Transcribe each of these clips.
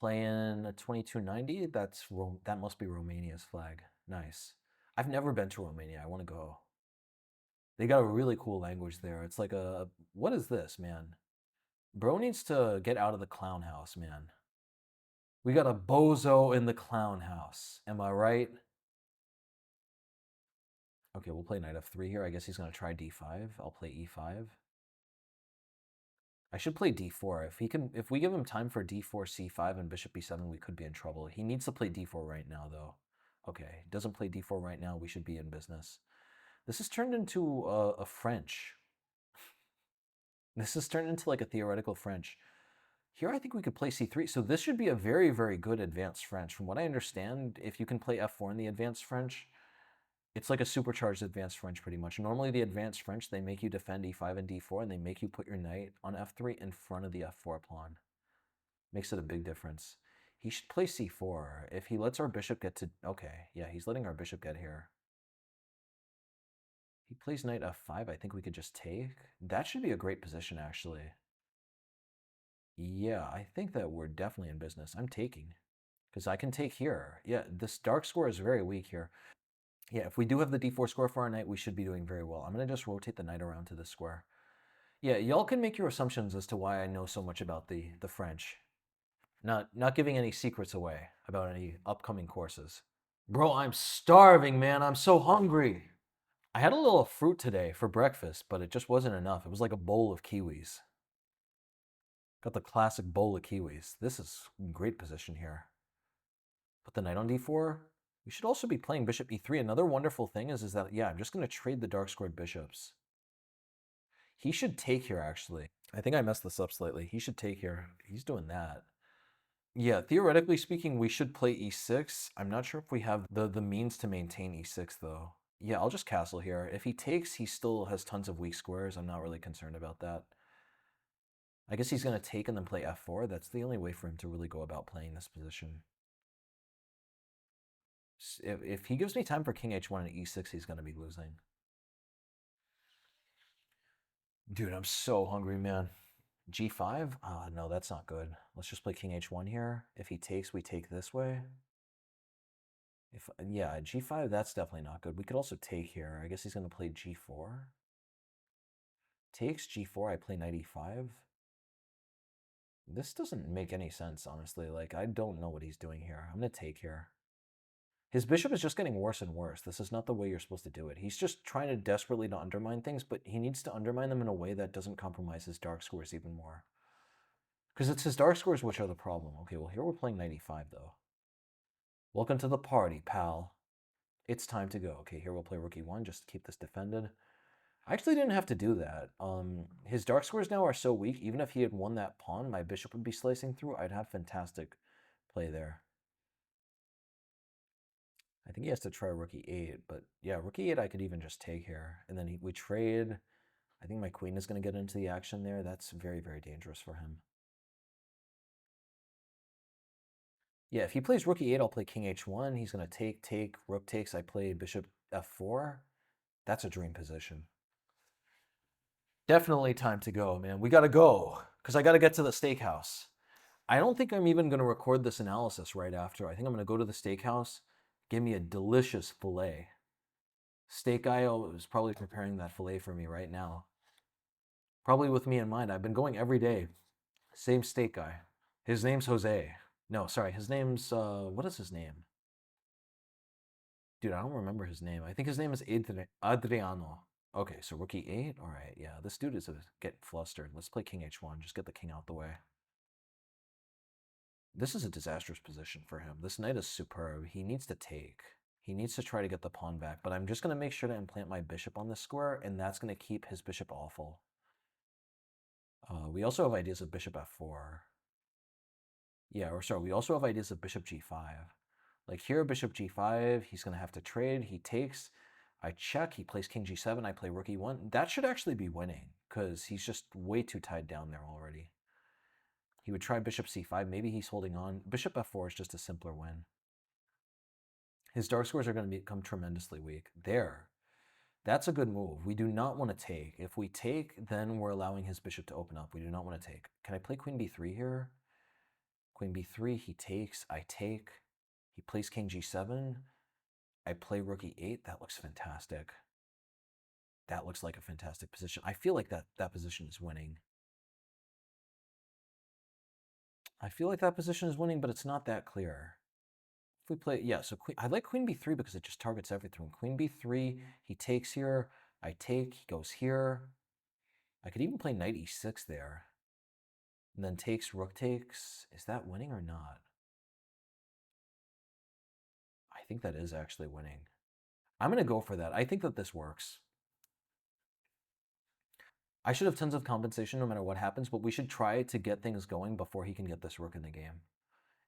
playing a 2290. That must be Romania's flag. Nice. I've never been to Romania. I want to go. They got a really cool language there. It's like a what is this, man? Bro needs to get out of the clown house, man. We got a bozo in the clown house. Am I right? Okay, we'll play knight f3 here. I guess he's going to try d5. I'll play e5. I should play d4. If we give him time for d4, c5, and bishop b7, we could be in trouble. He needs to play d4 right now, though. Okay, doesn't play d4 right now. We should be in business. This has turned into a French. This has turned into like a theoretical French. Here, I think we could play c3. So this should be a very, very good advanced French. From what I understand, if you can play f4 in the advanced French, it's like a supercharged advanced French pretty much. Normally the advanced French, they make you defend e5 and d4, and they make you put your knight on f3 in front of the f4 pawn. Makes it a big difference. He should play c4. If he lets our bishop get to... Okay, yeah, he's letting our bishop get here. He plays knight f5. I think we could just take. That should be a great position, actually. Yeah, I think that we're definitely in business. I'm taking. Because I can take here. Yeah, this dark square is very weak here. Yeah, if we do have the d4 square for our knight, we should be doing very well. I'm going to just rotate the knight around to this square. Yeah, y'all can make your assumptions as to why I know so much about the French. Not giving any secrets away about any upcoming courses. Bro, I'm starving, man. I'm so hungry. I had a little fruit today for breakfast, but it just wasn't enough. It was like a bowl of kiwis. Got the classic bowl of kiwis. This is great position here. Put the knight on d4. We should also be playing bishop e3. Another wonderful thing is that, yeah, I'm just going to trade the dark squared bishops. He should take here, actually. I think I messed this up slightly. He should take here. He's doing that. Yeah, theoretically speaking, we should play e6. I'm not sure if we have the means to maintain e6, though. Yeah, I'll just castle here. If he takes, he still has tons of weak squares. I'm not really concerned about that. I guess he's going to take and then play f4. That's the only way for him to really go about playing this position. If he gives me time for king h1 and e6, he's going to be losing. Dude, I'm so hungry, man. g5? Ah, no, that's not good. Let's just play king h1 here. If he takes, we take this way. Yeah, g5, that's definitely not good. We could also take here. I guess he's going to play g4. Takes g4, I play knight e5. This doesn't make any sense, honestly. Like, I don't know what he's doing here. I'm going to take here. His bishop is just getting worse and worse. This is not the way you're supposed to do it. He's just trying to desperately to undermine things, but he needs to undermine them in a way that doesn't compromise his dark squares even more. Because it's his dark squares which are the problem. Okay, well, here we're playing knight e5, though. Welcome to the party, pal. It's time to go. Okay, here we'll play rook e1 just to keep this defended. I actually didn't have to do that. His dark squares now are so weak, even if he had won that pawn, my bishop would be slicing through. I'd have fantastic play there. I think he has to try rook e8, but yeah, rook e8 I could even just take here. And then we trade. I think my queen is going to get into the action there. That's very, very dangerous for him. Yeah, if he plays rook e8, I'll play king h1. He's going to take, rook takes. I play bishop f4. That's a dream position. Definitely time to go, man. We got to go because I got to get to the steakhouse. I don't think I'm even going to record this analysis right after. I think I'm going to go to the steakhouse, give me a delicious filet. Steak guy is probably preparing that filet for me right now. Probably with me in mind. I've been going every day. Same steak guy. His name's Jose. No, sorry. His name's, what is his name? Dude, I don't remember his name. I think his name is Adriano. Okay, so rook e8. All right, yeah. This dude is getting flustered. Let's play king h1. Just get the king out the way. This is a disastrous position for him. This knight is superb. He needs to take. He needs to try to get the pawn back, but I'm just going to make sure to implant my bishop on this square, and that's going to keep his bishop awful. We also have ideas of bishop f4. Yeah, or sorry, we also have ideas of bishop g5. Like here, bishop g5, he's going to have to trade. He takes. I check. He plays king g7. I play rook e1. That should actually be winning because he's just way too tied down there already. He would try bishop c5. Maybe he's holding on. Bishop f4 is just a simpler win. His dark squares are going to become tremendously weak. There. That's a good move. We do not want to take. If we take, then we're allowing his bishop to open up. We do not want to take. Can I play queen b3 here? Queen b3, he takes, I take. He plays king g7. I play rook e8. That looks fantastic. That looks like a fantastic position. I feel like that position is winning. I feel like that position is winning, but it's not that clear. If we play, yeah, so queen, I like queen b3 because it just targets everything. Queen b3, he takes here, I take, he goes here. I could even play knight e6 there. And then takes, rook takes. Is that winning or not? I think that is actually winning. I'm going to go for that. I think that this works. I should have tons of compensation no matter what happens, but we should try to get things going before he can get this rook in the game.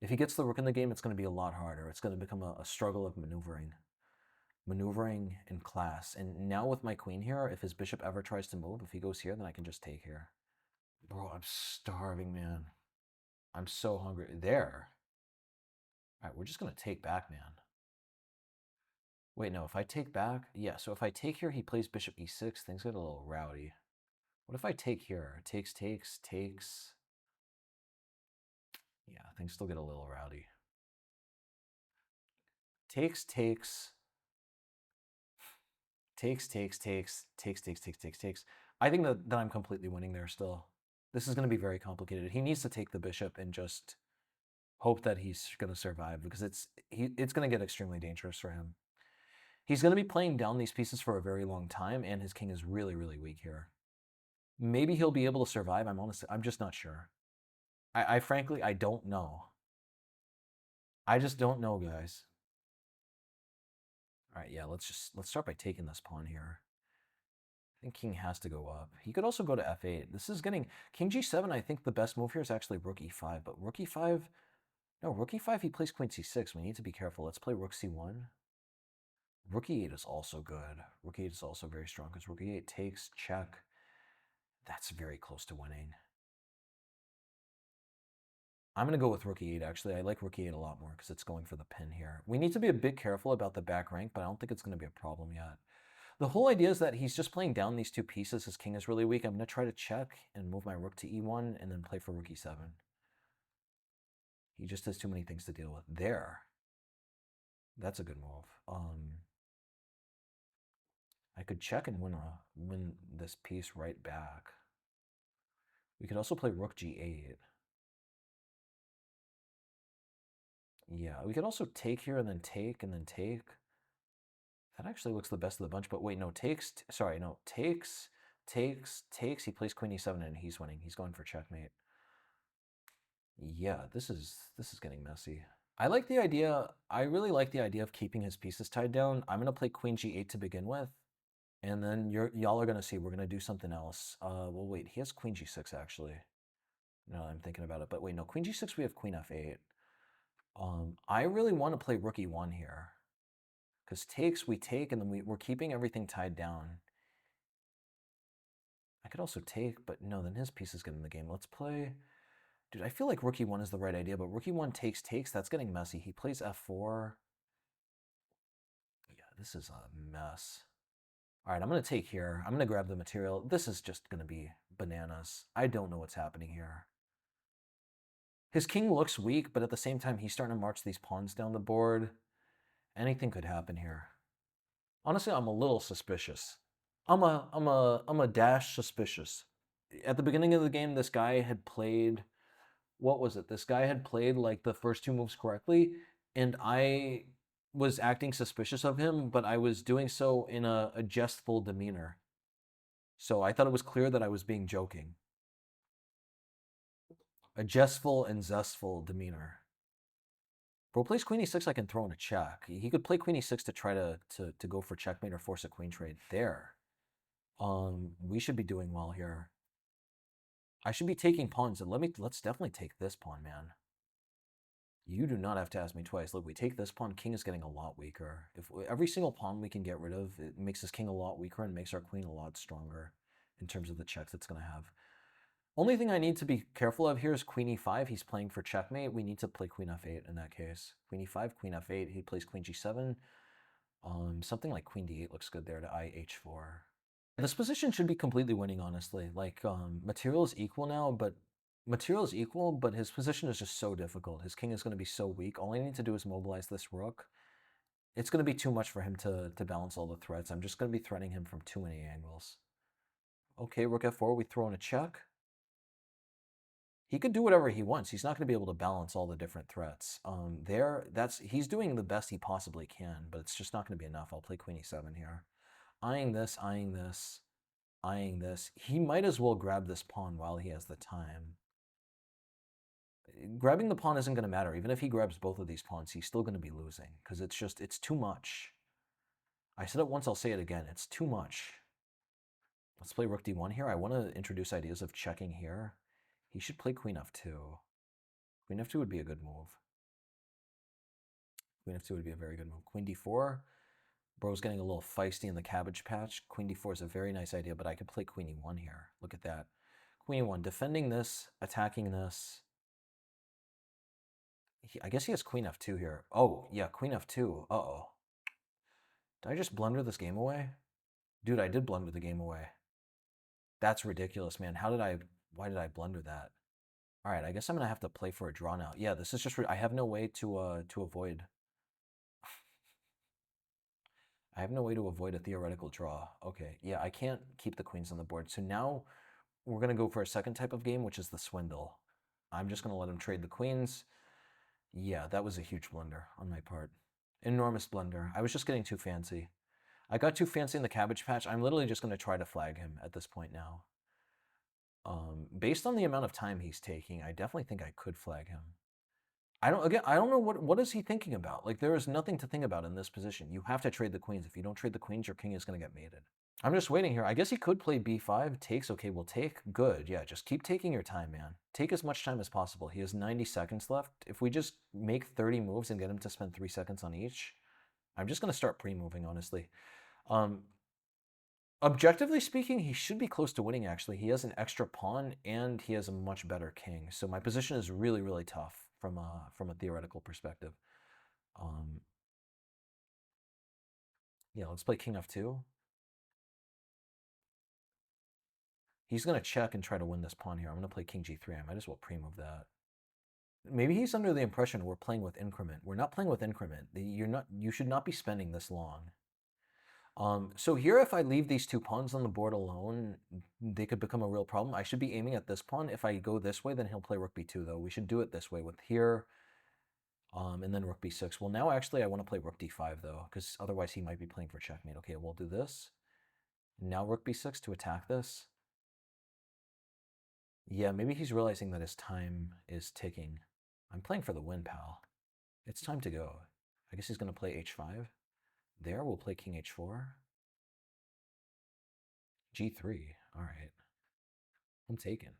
If he gets the rook in the game, it's going to be a lot harder. It's going to become a struggle of maneuvering. Maneuvering in class. And now with my queen here, if his bishop ever tries to move, if he goes here, then I can just take here. Bro, I'm starving, man. I'm so hungry. There. All right, we're just going to take back, man. Wait, no, if I take back, yeah, so if I take here, he plays bishop e6, things get a little rowdy. What if I take here? Takes, takes, takes. Yeah, things still get a little rowdy. Takes, takes. Takes, takes, takes, takes, takes, takes, takes, takes. I think that I'm completely winning there still. This is going to be very complicated. He needs to take the bishop and just hope that he's going to survive because it's going to get extremely dangerous for him. He's going to be playing down these pieces for a very long time, and his king is really, really weak here. Maybe he'll be able to survive. I'm just not sure. I frankly, I don't know. I just don't know, guys. All right, yeah, let's start by taking this pawn here. I think king has to go up. He could also go to f8. This is getting king g7. I think the best move here is actually rook e5, but rook e5, no, rook e5, he plays queen c6. We need to be careful. Let's play rook c1. Rook e8 is also good. Rook e8 is also very strong because rook e8 takes, check. That's very close to winning. I'm going to go with rook e8, actually. I like rook e8 a lot more because it's going for the pin here. We need to be a bit careful about the back rank, but I don't think it's going to be a problem yet. The whole idea is that he's just playing down these two pieces. His king is really weak. I'm going to try to check and move my rook to e1 and then play for rook e7. He just has too many things to deal with. There. That's a good move. I could check and win this piece right back. We could also play rook g8. Yeah, we could also take here and then take and then take. That actually looks the best of the bunch, but wait, no, takes, sorry, no, takes, takes, takes. He plays queen e7 and he's winning. He's going for checkmate. Yeah, this is getting messy. I like the idea, I really like the idea of keeping his pieces tied down. I'm going to play queen g8 to begin with, and then y'all are going to see we're going to do something else. Well, wait, he has queen g6 actually. No, I'm thinking about it, but wait, no, queen g6, we have queen f8. I really want to play rook e1 here. Because takes, we take, and then we're keeping everything tied down. I could also take, but no, then his pieces get in the game. Let's play... Dude, I feel like rook e1 is the right idea, but rook e1 takes, takes. That's getting messy. He plays f4. Yeah, this is a mess. All right, I'm going to take here. I'm going to grab the material. This is just going to be bananas. I don't know what's happening here. His king looks weak, but at the same time, he's starting to march these pawns down the board. Anything could happen here. Honestly, I'm a little suspicious. I'm a dash suspicious. At the beginning of the game, this guy had played, what was it? This guy had played like the first two moves correctly, and I was acting suspicious of him, but I was doing so in a jestful demeanor. So I thought it was clear that I was being joking. A jestful and zestful demeanor. Bro plays queen e6, I can throw in a check. He could play queen e6 to try to go for checkmate or force a queen trade. There. We should be doing well here. I should be taking pawns, and let's definitely take this pawn, man. You do not have to ask me twice. Look, we take this pawn, king is getting a lot weaker. If every single pawn we can get rid of, it makes his king a lot weaker and makes our queen a lot stronger in terms of the checks it's going to have. Only thing I need to be careful of here is queen e5. He's playing for checkmate. We need to play queen f8 in that case. Queen e5, queen f8. He plays queen g7. Something like queen d8 looks good there toih4. This position should be completely winning, honestly. Like, material is equal now, but Material is equal, but his position is just so difficult. His king is going to be so weak. All I need to do is mobilize this rook. It's going to be too much for him to balance all the threats. I'm just going to be threatening him from too many angles. Okay, rook f4, we throw in a check. He could do whatever he wants. He's not going to be able to balance all the different threats. He's doing the best he possibly can, but it's just not going to be enough. I'll play queen e7 here. Eyeing this, eyeing this, eyeing this. He might as well grab this pawn while he has the time. Grabbing the pawn isn't going to matter. Even if he grabs both of these pawns, he's still going to be losing because it's too much. I said it once, I'll say it again. It's too much. Let's play rook d1 here. I want to introduce ideas of checking here. He should play queen f2. Queen f2 would be a good move. Queen f2 would be a very good move. Queen d4. Bro's getting a little feisty in the cabbage patch. Queen d4 is a very nice idea, but I could play queen e1 here. Look at that. Queen e1, defending this, attacking this. I guess he has queen f2 here. Oh, yeah, queen f2. Uh-oh. Did I just blunder this game away? Dude, I did blunder the game away. That's ridiculous, man. Why did I blunder that? All right, I guess I'm going to have to play for a draw now. Yeah, this is just, I have no way to avoid. I have no way to avoid a theoretical draw. Okay, yeah, I can't keep the queens on the board. So now we're going to go for a second type of game, which is the swindle. I'm just going to let him trade the queens. Yeah, that was a huge blunder on my part. Enormous blunder. I was just getting too fancy. I got too fancy in the cabbage patch. I'm literally just going to try to flag him at this point now. Based on the amount of time he's taking, I definitely think I could flag him. I don't know what is he thinking about. Like, there is nothing to think about in this position. You have to trade the queens. If you don't trade the queens, your king is going to get mated. I'm just waiting here. I guess he could play b5. Takes, okay, we'll take. Good, yeah, just keep taking your time, man. Take as much time as possible. He has 90 seconds left. If we just make 30 moves and get him to spend 3 seconds on each, I'm just going to start pre-moving, honestly. Objectively speaking, he should be close to winning, actually. He has an extra pawn, and he has a much better king. So my position is really, really tough from a theoretical perspective. Yeah, let's play king f2. He's going to check and try to win this pawn here. I'm going to play king g3. I might as well pre-move that. Maybe he's under the impression we're playing with increment. We're not playing with increment. You should not be spending this long. So here, if I leave these two pawns on the board alone, they could become a real problem. I should be aiming at this pawn. If I go this way, then he'll play rook b2, though. We should do it this way with here, and then rook b6. Well, now actually I want to play rook d5, though, because otherwise he might be playing for checkmate. Okay, we'll do this. Now rook b6 to attack this. Yeah, maybe he's realizing that his time is ticking. I'm playing for the win, pal. It's time to go. I guess he's going to play h5. There, we'll play king h4. g3. All right. I'm taking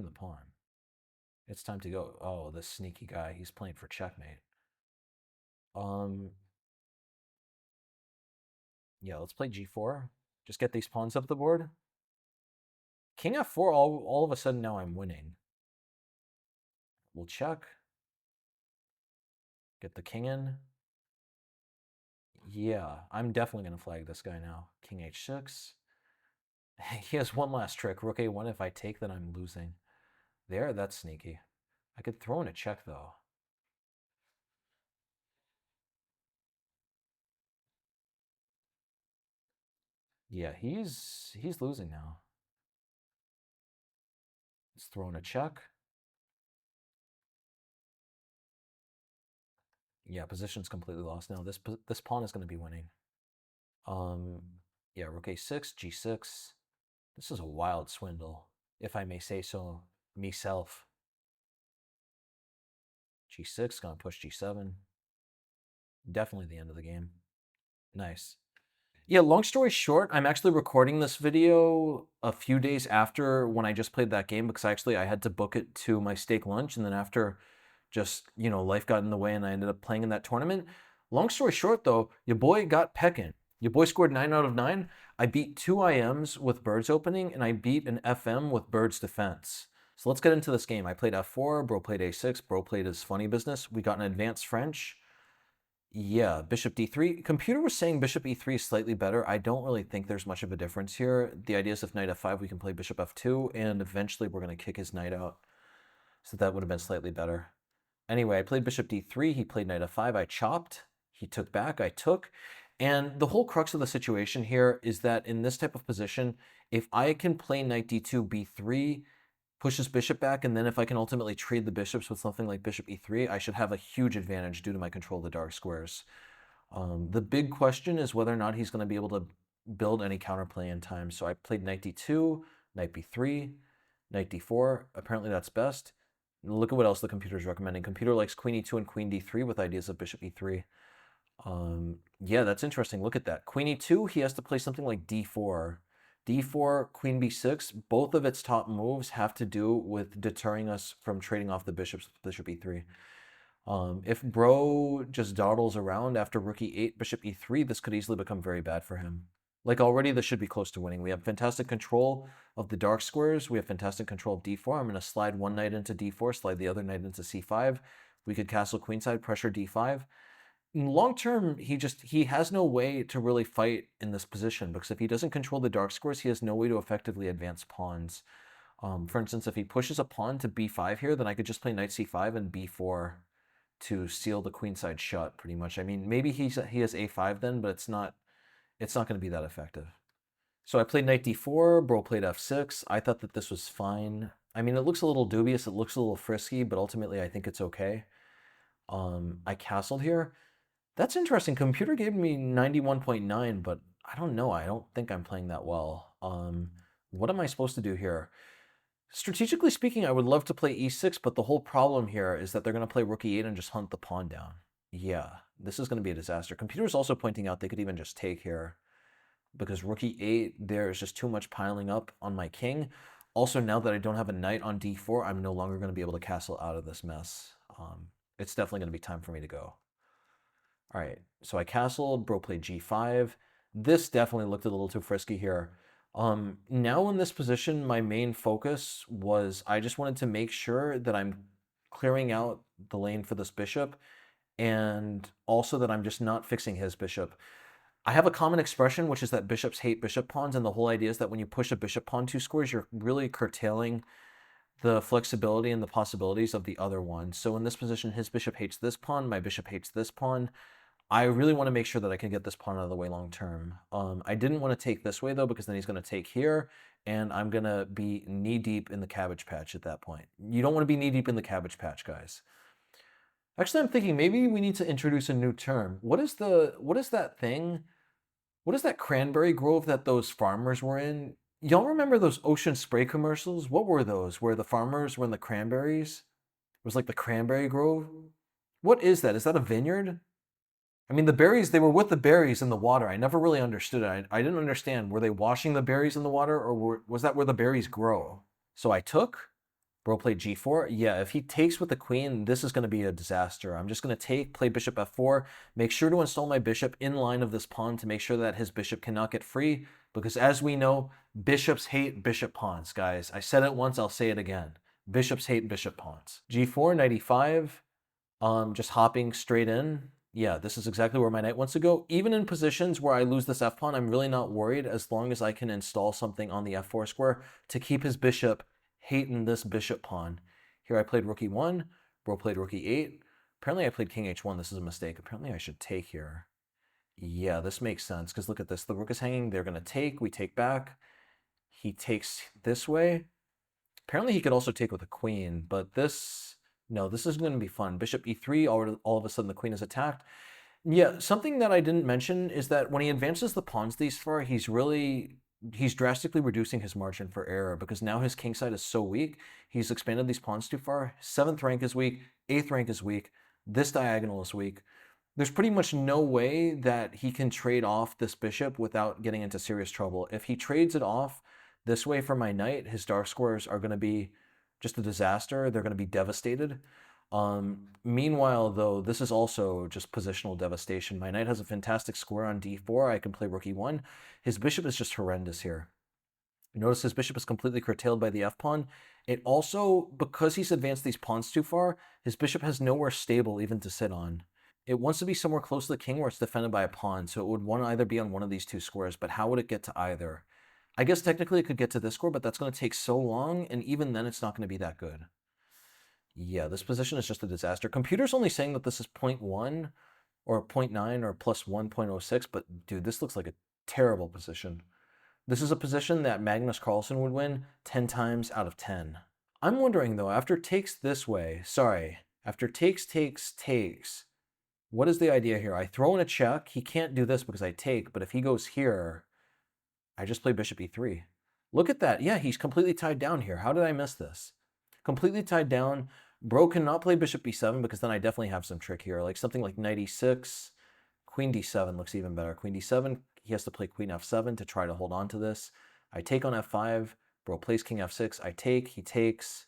the pawn. It's time to go. Oh, this sneaky guy. He's playing for checkmate. Yeah, let's play g4. Just get these pawns up the board. King f4, all of a sudden now I'm winning. We'll check. Get the king in. Yeah, I'm definitely going to flag this guy now. King h6. He has one last trick. Rook a1. If I take, then I'm losing. There, that's sneaky. I could throw in a check, though. Yeah, he's losing now. Let's throw in a check. Yeah, position's completely lost now. This pawn is going to be winning. Yeah, rook a6, g6. This is a wild swindle, if I may say so myself. g6, gonna push g7. Definitely the end of the game. Nice. Yeah, long story short, I'm actually recording this video a few days after when I just played that game because I had to book it to my steak lunch, and then after just, life got in the way and I ended up playing in that tournament. Long story short, though, your boy got pecking. Your boy scored 9 out of 9. I beat 2 IMs with Bird's opening, and I beat an FM with Bird's defense. So let's get into this game. I played f4, bro played a6, bro played his funny business. We got an advanced French. Yeah, bishop d3. Computer was saying bishop e3 is slightly better. I don't really think there's much of a difference here. The idea is if knight f5, we can play bishop f2, and eventually we're going to kick his knight out. So that would have been slightly better. Anyway, I played bishop d3. He played knight f5. I chopped. He took back. I took. And the whole crux of the situation here is that in this type of position, if I can play knight d2, b3, push his bishop back, and then if I can ultimately trade the bishops with something like bishop e3, I should have a huge advantage due to my control of the dark squares. The big question is whether or not he's going to be able to build any counterplay in time. So I played knight d2, knight b3, knight d4. Apparently that's best. Look at what else the computer is recommending. Computer likes queen e2 and queen d3 with ideas of bishop e3. Yeah, that's interesting. Look at that. Queen e2, he has to play something like d4. d4, queen b6, both of its top moves have to do with deterring us from trading off the bishops with bishop e3. If bro just dawdles around after rook e8, bishop e3, this could easily become very bad for him. Like already, this should be close to winning. We have fantastic control of the dark squares. We have fantastic control of d4. I'm going to slide one knight into d4, slide the other knight into c5. We could castle queenside, pressure d5. In long term, he has no way to really fight in this position because if he doesn't control the dark squares, he has no way to effectively advance pawns. For instance, if he pushes a pawn to b5 here, then I could just play knight c5 and b4 to seal the queenside shut, pretty much. I mean, maybe he has a5 then, but it's not going to be that effective. So I played knight d4, bro played f6. I thought that this was fine. I mean, it looks a little dubious, it looks a little frisky, but ultimately I think it's okay. I castled here. That's interesting. Computer gave me 91.9, but I don't know. I don't think I'm playing that well. What am I supposed to do here? Strategically speaking, I would love to play e6, but the whole problem here is that they're going to play rook e8 and just hunt the pawn down. Yeah, this is going to be a disaster. Computer is also pointing out they could even just take here because rook e8, there's just too much piling up on my king. Also, now that I don't have a knight on d4, I'm no longer going to be able to castle out of this mess. It's definitely going to be time for me to go. All right, so I castled, bro played g5. This definitely looked a little too frisky here. Now in this position, my main focus was I just wanted to make sure that I'm clearing out the lane for this bishop and also that I'm just not fixing his bishop. I have a common expression, which is that bishops hate bishop pawns, and the whole idea is that when you push a bishop pawn 2 squares, you're really curtailing the flexibility and the possibilities of the other one. So in this position, his bishop hates this pawn, my bishop hates this pawn. I really want to make sure that I can get this pawn out of the way long term. I didn't want to take this way, though, because then he's going to take here, and I'm going to be knee-deep in the cabbage patch at that point. You don't want to be knee-deep in the cabbage patch, guys. Actually, I'm thinking maybe we need to introduce a new term. What is that thing? What is that cranberry grove that those farmers were in? Y'all remember those Ocean Spray commercials? What were those? Where the farmers were in the cranberries? It was like the cranberry grove? What is that? Is that a vineyard? I mean, the berries, they were with the berries in the water. I never really understood it. I didn't understand. Were they washing the berries in the water, or was that where the berries grow? So I took, bro played g4. Yeah, if he takes with the queen, this is going to be a disaster. I'm just going to take, play bishop f4, make sure to install my bishop in line of this pawn to make sure that his bishop cannot get free, because as we know, bishops hate bishop pawns, guys. I said it once, I'll say it again. Bishops hate bishop pawns. g4, knight e5, just hopping straight in. Yeah, this is exactly where my knight wants to go. Even in positions where I lose this f-pawn, I'm really not worried as long as I can install something on the f4 square to keep his bishop hating this bishop pawn. Here I played rook e1, bro played rook e8. Apparently I played king h1. This is a mistake. Apparently I should take here. Yeah, this makes sense because look at this. The rook is hanging. They're going to take. We take back. He takes this way. Apparently he could also take with a queen, but this... No, this is going to be fun. Bishop e3, all of a sudden the queen is attacked. Yeah, something that I didn't mention is that when he advances the pawns these far, he's drastically reducing his margin for error because now his king side is so weak. He's expanded these pawns too far. 7th rank is weak, 8th rank is weak, this diagonal is weak. There's pretty much no way that he can trade off this bishop without getting into serious trouble. If he trades it off this way for my knight, his dark squares are going to be just a disaster. They're going to be devastated. Meanwhile, though, this is also just positional devastation. My knight has a fantastic square on d4. I can play rook e1. His bishop is just horrendous here. Notice his bishop is completely curtailed by the f-pawn. It also, because he's advanced these pawns too far, his bishop has nowhere stable even to sit on. It wants to be somewhere close to the king where it's defended by a pawn, so it would want to either be on one of these two squares, but how would it get to either? I guess technically it could get to this square, but that's going to take so long, and even then it's not going to be that good. Yeah, this position is just a disaster. Computer's only saying that this is 0.1 or 0.9 or plus 1.06, but dude, this looks like a terrible position. This is a position that Magnus Carlsen would win 10 times out of 10. I'm wondering though, after takes this way, after takes, what is the idea here? I throw in a check. He can't do this because I take, but if he goes here, I just play bishop e3. Look at that. Yeah, he's completely tied down here. How did I miss this? Completely tied down. Bro cannot play bishop b7 because then I definitely have some trick here. Like something like knight e6. Queen d7 looks even better. Queen d7, he has to play queen f7 to try to hold on to this. I take on f5. Bro plays king f6. I take, he takes.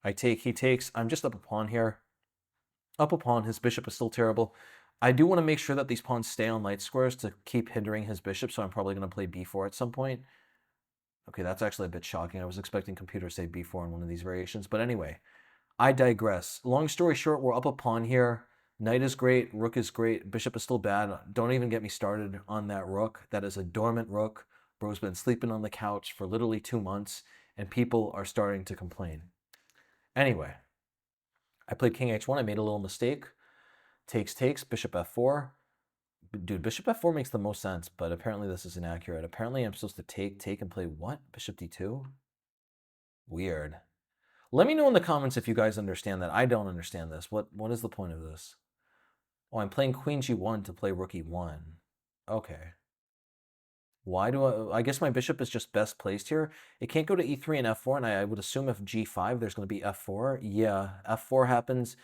I take, he takes. I'm just up a pawn here. Up a pawn. His bishop is still terrible. I do want to make sure that these pawns stay on light squares to keep hindering his bishop, so I'm probably going to play b4 at some point. Okay, that's actually a bit shocking. I was expecting computer to say b4 in one of these variations. But anyway, I digress. Long story short, we're up a pawn here. Knight is great. Rook is great. Bishop is still bad. Don't even get me started on that rook. That is a dormant rook. Bro's been sleeping on the couch for literally 2 months, and people are starting to complain. Anyway, I played king h1. I made a little mistake. Takes, bishop f4. Dude, bishop f4 makes the most sense, but apparently this is inaccurate. Apparently I'm supposed to take, and play what? Bishop d2? Weird. Let me know in the comments if you guys understand that. I don't understand this. What is the point of this? Oh, I'm playing queen g1 to play rook e1. Okay. Why do I guess my bishop is just best placed here. It can't go to e3 and f4, and I would assume if g5, there's going to be f4. Yeah, f4 happens.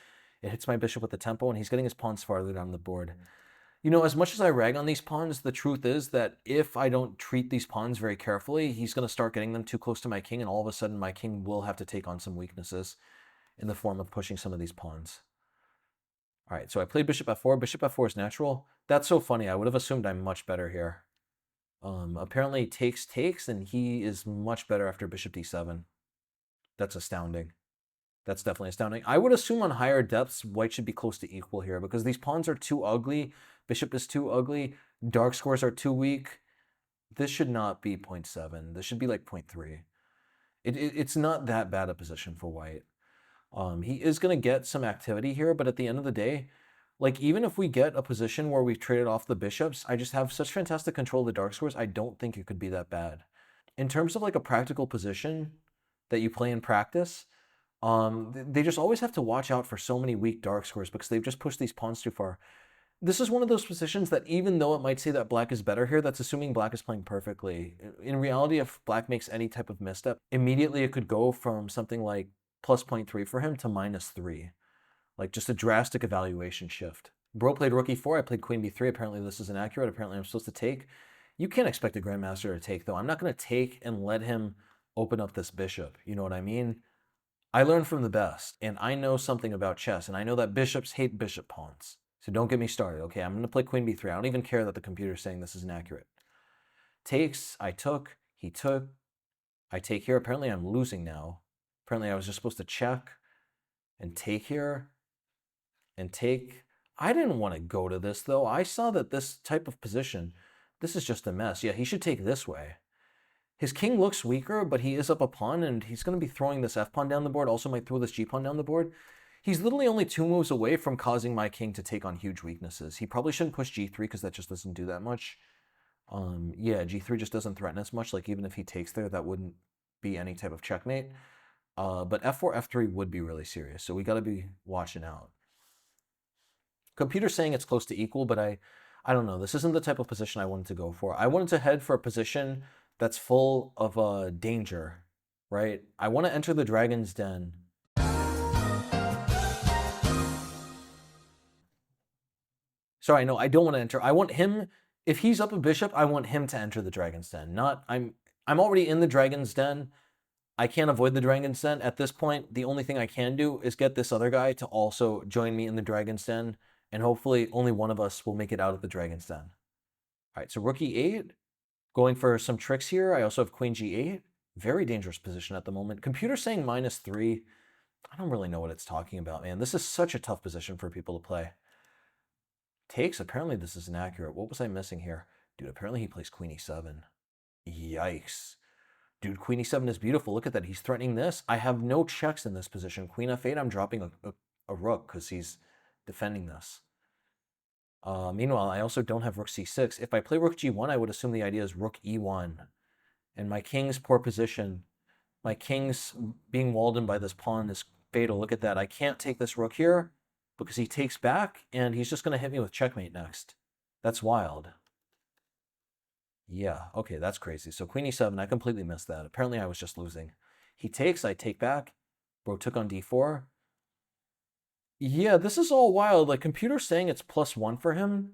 It hits my bishop with the tempo, and he's getting his pawns farther down the board. You know, as much as I rag on these pawns, the truth is that if I don't treat these pawns very carefully, he's going to start getting them too close to my king, and all of a sudden my king will have to take on some weaknesses in the form of pushing some of these pawns. All right, so I played bishop f4. Bishop f4 is natural. That's so funny. I would have assumed I'm much better here. Apparently takes, and he is much better after bishop d7. That's astounding. That's definitely astounding. I would assume on higher depths, white should be close to equal here because these pawns are too ugly. Bishop is too ugly. Dark squares are too weak. This should not be 0.7. This should be like 0.3. It's not that bad a position for white. He is going to get some activity here, but at the end of the day, like even if we get a position where we've traded off the bishops, I just have such fantastic control of the dark squares, I don't think it could be that bad. In terms of like a practical position that you play in practice, they just always have to watch out for so many weak dark squares because they've just pushed these pawns too far. This is one of those positions that even though it might say that black is better here, that's assuming black is playing perfectly. In reality, if black makes any type of misstep, immediately it could go from something like plus 0.3 for him to -3. Like just a drastic evaluation shift. Bro played rook e4, I played queen b3. Apparently this is inaccurate. Apparently I'm supposed to take. You can't expect a grandmaster to take, though. I'm not going to take and let him open up this bishop. You know what I mean? I learned from the best, and I know something about chess, and I know that bishops hate bishop pawns. So don't get me started, okay? I'm going to play queen b3. I don't even care that the computer's saying this is inaccurate. Takes, I took, he took, I take here. Apparently I'm losing now. Apparently I was just supposed to check and take here and take. I didn't want to go to this, though. I saw that this type of position, this is just a mess. Yeah, he should take this way. His king looks weaker, but he is up a pawn, and he's going to be throwing this f-pawn down the board. Also might throw this g-pawn down the board. He's literally only 2 moves away from causing my king to take on huge weaknesses. He probably shouldn't push g3 because that just doesn't do that much. Yeah, g3 just doesn't threaten as much. Like even if he takes there, that wouldn't be any type of checkmate. But f4, f3 would be really serious. So we got to be watching out. Computer's saying it's close to equal, but I don't know. This isn't the type of position I wanted to go for. I wanted to head for a position that's full of danger, right? I want to enter the dragon's den. Sorry, no, I don't want to enter. I want him, if he's up a bishop, I want him to enter the dragon's den. Not, I'm already in the dragon's den. I can't avoid the dragon's den. At this point, the only thing I can do is get this other guy to also join me in the dragon's den, and hopefully only one of us will make it out of the dragon's den. All right, so rook e8, going for some tricks here. I also have queen g8. Very dangerous position at the moment. Computer saying -3. I don't really know what it's talking about, man. This is such a tough position for people to play. Takes. Apparently this is inaccurate. What was I missing here? Dude, apparently he plays queen e7. Yikes. Dude, queen e7 is beautiful. Look at that. He's threatening this. I have no checks in this position. Queen f8, I'm dropping a rook because he's defending this. Meanwhile, I also don't have rook c6. If I play rook g1, I would assume the idea is rook e1. And my king's poor position, my king's being walled in by this pawn is fatal. Look at that. I can't take this rook here because he takes back, and he's just going to hit me with checkmate next. That's wild. Yeah, okay, that's crazy. So queen e7, I completely missed that. Apparently I was just losing. He takes, I take back. Bro took on d4. Yeah, this is all wild. Like, computer's saying it's +1 for him.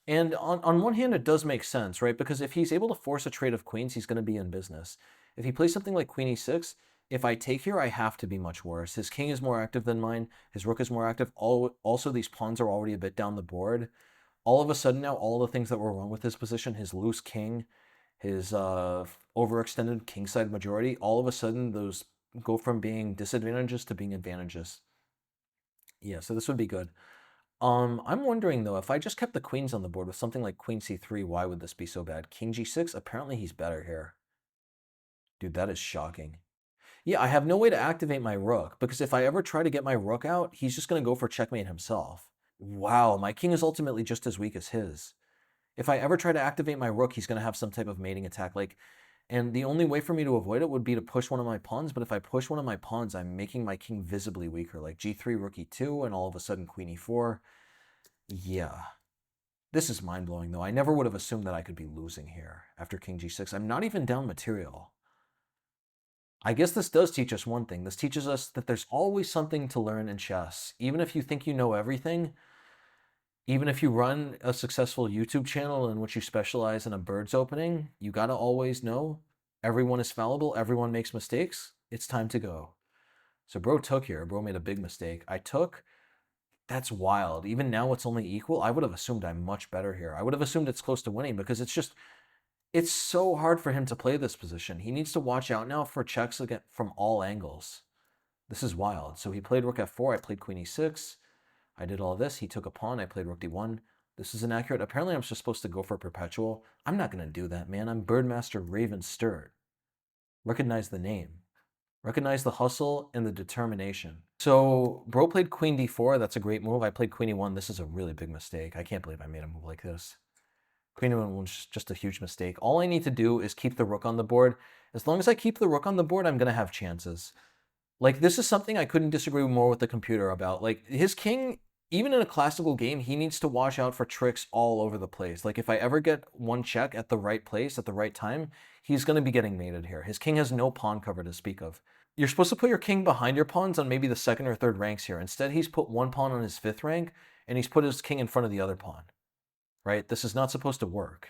And on one hand, it does make sense, right? Because if he's able to force a trade of queens, he's going to be in business. If he plays something like queen e6, if I take here, I have to be much worse. His king is more active than mine. His rook is more active. Also, these pawns are already a bit down the board. All of a sudden now, all the things that were wrong with his position, his loose king, his overextended kingside majority, all of a sudden those go from being disadvantages to being advantages. Yeah, so this would be good. I'm wondering though, if I just kept the queens on the board with something like queen c3, why would this be so bad? King g6, apparently he's better here. Dude, that is shocking. Yeah, I have no way to activate my rook, because if I ever try to get my rook out, he's just going to go for checkmate himself. Wow, my king is ultimately just as weak as his. If I ever try to activate my rook, he's going to have some type of mating attack. And the only way for me to avoid it would be to push one of my pawns, but if I push one of my pawns, I'm making my king visibly weaker, like g3, rook e2, and all of a sudden queen e4. Yeah. This is mind-blowing, though. I never would have assumed that I could be losing here after king g6. I'm not even down material. I guess this does teach us one thing. This teaches us that there's always something to learn in chess. Even if you think you know everything, even if you run a successful YouTube channel in which you specialize in a bird's opening, you gotta always know everyone is fallible, everyone makes mistakes, it's time to go. So bro took here, bro made a big mistake. I took, that's wild. Even now it's only equal. I would have assumed I'm much better here. I would have assumed it's close to winning because it's so hard for him to play this position. He needs to watch out now for checks again from all angles. This is wild. So he played rook f4, I played queen e6. I did all this. He took a pawn. I played rook d1. This is inaccurate. Apparently, I'm just supposed to go for perpetual. I'm not going to do that, man. I'm Birdmaster Raven Sturt. Recognize the name. Recognize the hustle and the determination. So, bro played queen d4. That's a great move. I played queen e1. This is a really big mistake. I can't believe I made a move like this. Queen e1 was just a huge mistake. All I need to do is keep the rook on the board. As long as I keep the rook on the board, I'm going to have chances. Like, this is something I couldn't disagree more with the computer about. Like, his king, even in a classical game, he needs to watch out for tricks all over the place. Like, if I ever get one check at the right place at the right time, he's going to be getting mated here. His king has no pawn cover to speak of. You're supposed to put your king behind your pawns on maybe the second or third ranks here. Instead, he's put one pawn on his fifth rank, and he's put his king in front of the other pawn. Right? This is not supposed to work.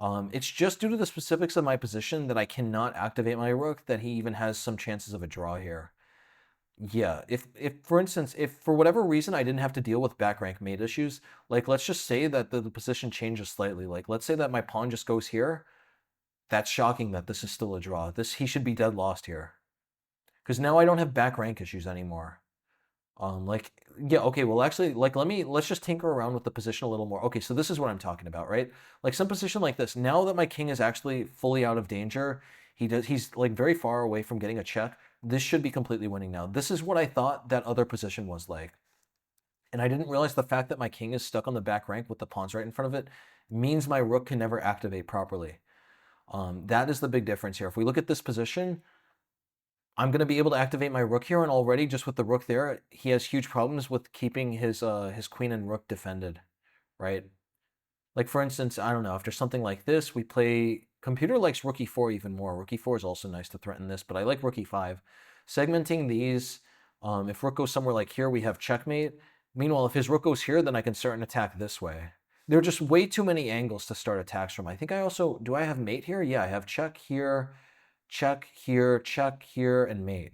It's just due to the specifics of my position that I cannot activate my rook that he even has some chances of a draw here. Yeah, if for instance, if for whatever reason I didn't have to deal with back rank mate issues, like let's just say that the position changes slightly. Like let's say that my pawn just goes here. That's shocking that this is still a draw. He should be dead lost here. Because now I don't have back rank issues anymore. Yeah, okay, well actually, like let's just tinker around with the position a little more. Okay, so this is what I'm talking about, right? Like some position like this, now that my king is actually fully out of danger, he's like very far away from getting a check. This should be completely winning now. This is what I thought that other position was like. And I didn't realize the fact that my king is stuck on the back rank with the pawns right in front of it means my rook can never activate properly. That is the big difference here. If we look at this position, I'm going to be able to activate my rook here, and already just with the rook there, he has huge problems with keeping his queen and rook defended, right? Like for instance, I don't know, after something like this, we play, computer likes rook e4 even more. Rook e4 is also nice to threaten this, but I like rook e5. Segmenting these, if rook goes somewhere like here, we have checkmate. Meanwhile, if his rook goes here, then I can start an attack this way. There are just way too many angles to start attacks from. I think I also, do I have mate here? Yeah, I have check here, and mate.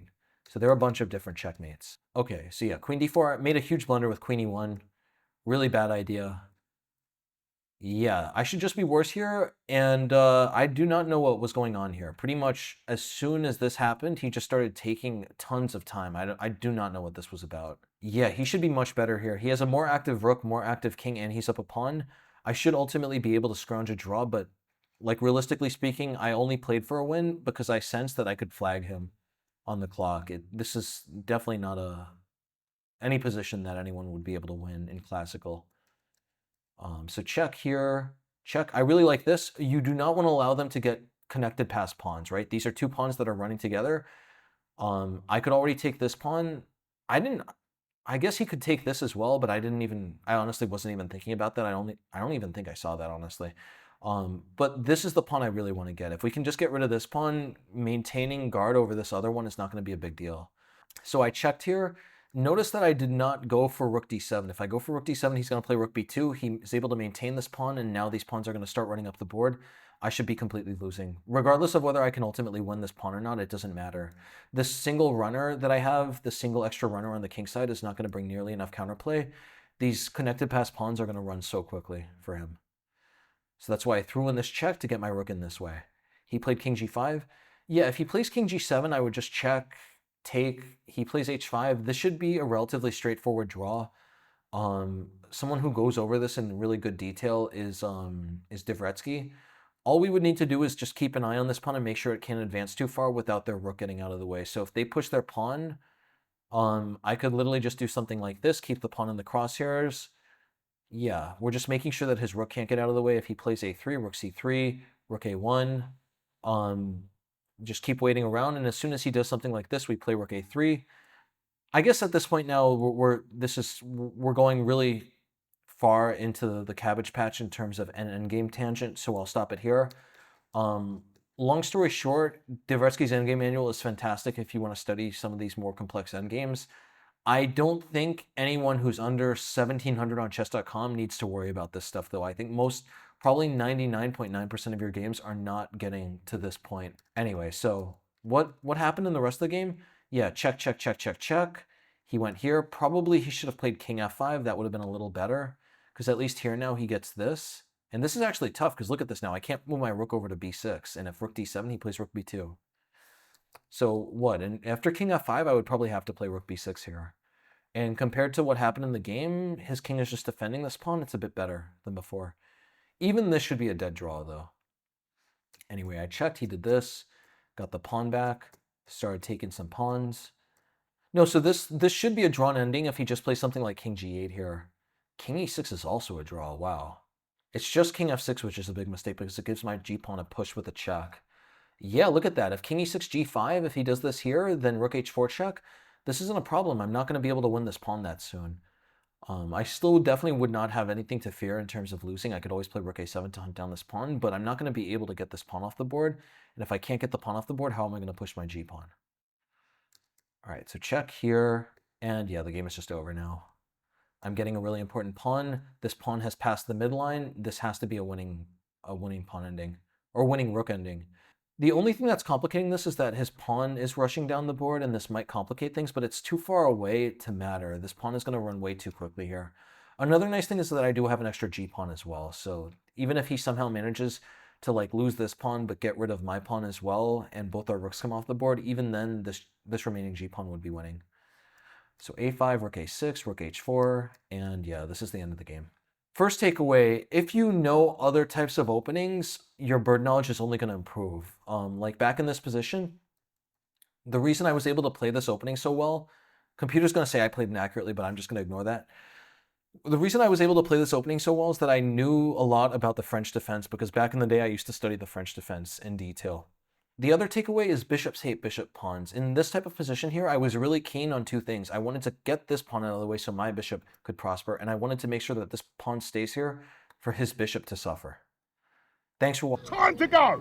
So there are a bunch of different checkmates. Okay, so yeah, queen d4, made a huge blunder with queen e1. Really bad idea. Yeah, I should just be worse here, and I do not know what was going on here. Pretty much as soon as this happened, he just started taking tons of time. I do not know what this was about. Yeah, he should be much better here. He has a more active rook, more active king, and he's up a pawn. I should ultimately be able to scrounge a draw, but like realistically speaking, I only played for a win because I sensed that I could flag him on the clock. This is definitely not any position that anyone would be able to win in classical. So check here, check. I really like this. You do not want to allow them to get connected past pawns, right? These are two pawns that are running together. I could already take this pawn. I guess he could take this as well, but I honestly wasn't even thinking about that. I don't even think I saw that, honestly. But this is the pawn I really want to get. If we can just get rid of this pawn, maintaining guard over this other one is not going to be a big deal. So I checked here. Notice that I did not go for rook d7. If I go for rook d7, he's going to play rook b2. He is able to maintain this pawn, and now these pawns are going to start running up the board. I should be completely losing. Regardless of whether I can ultimately win this pawn or not, it doesn't matter. This single runner that I have, the single extra runner on the king side, is not going to bring nearly enough counterplay. These connected past pawns are going to run so quickly for him. So that's why I threw in this check to get my rook in this way. He played king g5. Yeah, if he plays king g7, I would just check, take. He plays h5. This should be a relatively straightforward draw. Someone who goes over this in really good detail is Dvoretsky. All we would need to do is just keep an eye on this pawn and make sure it can't advance too far without their rook getting out of the way. So if they push their pawn, I could literally just do something like this, keep the pawn in the crosshairs. Yeah, we're just making sure that his rook can't get out of the way. If he plays a3, rook c3, rook a1, just keep waiting around. And as soon as he does something like this, we play rook a3. I guess at this point now, we're going really far into the cabbage patch in terms of an endgame tangent, so I'll stop it here. Long story short, Dvoretsky's endgame manual is fantastic if you want to study some of these more complex endgames. I don't think anyone who's under 1700 on chess.com needs to worry about this stuff, though. I think probably 99.9% of your games are not getting to this point. Anyway, so what happened in the rest of the game? Yeah, check, check, check, check, check. He went here. Probably he should have played king f5. That would have been a little better, because at least here now he gets this. And this is actually tough, because look at this now. I can't move my rook over to b6, and if rook d7, he plays rook b2. So what? And after king f5, I would probably have to play rook b6 here. And compared to what happened in the game, his king is just defending this pawn. It's a bit better than before. Even this should be a dead draw, though. Anyway, I checked. He did this. Got the pawn back. Started taking some pawns. No, so this should be a drawn ending if he just plays something like king g8 here. King e6 is also a draw. Wow. It's just king f6, which is a big mistake because it gives my g-pawn a push with a check. Yeah, look at that. If king e6, g5, if he does this here, then rook h4 check, this isn't a problem. I'm not going to be able to win this pawn that soon. I still definitely would not have anything to fear in terms of losing. I could always play rook a7 to hunt down this pawn, but I'm not going to be able to get this pawn off the board. And if I can't get the pawn off the board, how am I going to push my g-pawn? All right, so check here. And yeah, the game is just over now. I'm getting a really important pawn. This pawn has passed the midline. This has to be a winning pawn ending, or winning rook ending. The only thing that's complicating this is that his pawn is rushing down the board, and this might complicate things, but it's too far away to matter. This pawn is going to run way too quickly here. Another nice thing is that I do have an extra g-pawn as well, so even if he somehow manages to like lose this pawn but get rid of my pawn as well, and both our rooks come off the board, even then this remaining g-pawn would be winning. So a5, rook a6, rook h4, and yeah, this is the end of the game. First takeaway, if you know other types of openings, your bird knowledge is only going to improve. Like back in this position, the reason I was able to play this opening so well, computer's going to say I played inaccurately, but I'm just going to ignore that. The reason I was able to play this opening so well is that I knew a lot about the French defense, because back in the day I used to study the French defense in detail. The other takeaway is bishops hate bishop pawns. In this type of position here, I was really keen on two things. I wanted to get this pawn out of the way so my bishop could prosper, and I wanted to make sure that this pawn stays here for his bishop to suffer. Thanks for watching. Time to go!